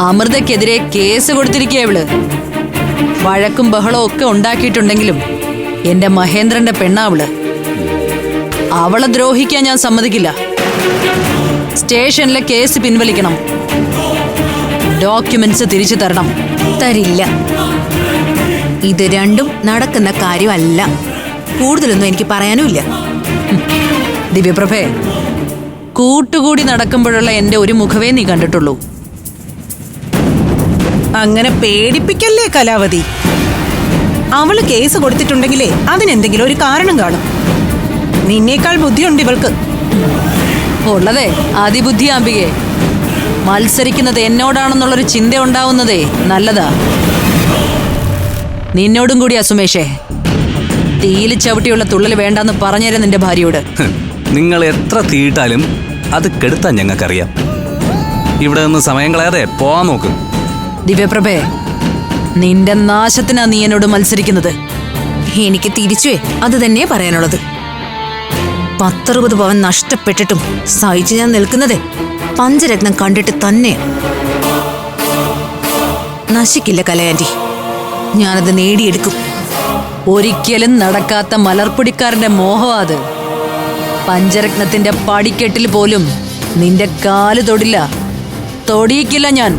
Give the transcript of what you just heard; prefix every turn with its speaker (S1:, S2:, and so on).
S1: അമൃതയ്ക്കെതിരെ case കൊടുത്തിരിക്കുക ഇവള്. വഴക്കും ബഹളവും ഒക്കെ ഉണ്ടാക്കിയിട്ടുണ്ടെങ്കിലും എന്റെ മഹേന്ദ്രന്റെ പെണ്ണാവള്. അവളെ ദ്രോഹിക്കാൻ ഞാൻ സമ്മതിക്കില്ല. സ്റ്റേഷനിലെ കേസ് പിൻവലിക്കണം. ഡോക്യുമെന്റ്സ് തിരിച്ചു തരണം.
S2: തരില്ല. ഇത് രണ്ടും നടക്കുന്ന കാര്യമല്ല. കൂടുതലൊന്നും എനിക്ക് പറയാനുമില്ല.
S1: ദിവ്യപ്രഭേ, കൂട്ടുകൂടി നടക്കുമ്പോഴുള്ള എന്റെ ഒരു മുഖവേ നീ കണ്ടിട്ടുള്ളൂ.
S3: അങ്ങനെ പേടിപ്പിക്കല്ലേ കലാവതി. അവള് കേസ് കൊടുത്തിട്ടുണ്ടെങ്കിലേ അതിനെന്തെങ്കിലും ഒരു കാരണം കാണും. നിന്നേക്കാൾ ബുദ്ധിയുണ്ട് ഇവൾക്ക്.
S1: ഉള്ളതേ അതിബുദ്ധിയാമ്പികെ. മത്സരിക്കുന്നത് എന്നോടാണെന്നുള്ളൊരു ചിന്ത ഉണ്ടാവുന്നതേ നല്ലതാ. നിന്നോടും കൂടിയാ സുമേഷേ. തീയിൽ ചവിട്ടിയുള്ള തുള്ളൽ വേണ്ടെന്ന് പറഞ്ഞേരെ നിന്റെ ഭാര്യയോട്.
S4: നിങ്ങൾ എത്ര തീയിട്ടാലും അത് കെടുത്താൻ ഞങ്ങൾക്കറിയാം. ഇവിടെ നിന്ന് സമയം കളയാതെ പോവാൻ നോക്ക്.
S1: ദിവ്യപ്രഭേ, നിന്റെ നാശത്തിനാ നീ എന്നോട് മത്സരിക്കുന്നത്.
S2: എനിക്ക് തിരിച്ചുവേ അത് തന്നെ പറയാനുള്ളത്. 10-60 പവൻ നഷ്ടപ്പെട്ടിട്ടും സഹിച്ചു ഞാൻ നിൽക്കുന്നതേ പഞ്ചരത്നം കണ്ടിട്ട് തന്നെ. നശിക്കില്ല കലയാൻറ്റി. ഞാനത് നേടിയെടുക്കും.
S1: ഒരിക്കലും നടക്കാത്ത മലർപ്പൊടിക്കാരന്റെ മോഹം അത്. പഞ്ചരത്നത്തിന്റെ പടിക്കെട്ടിൽ പോലും നിന്റെ കാല് തൊടില്ല, തൊടിയിക്കില്ല ഞാൻ.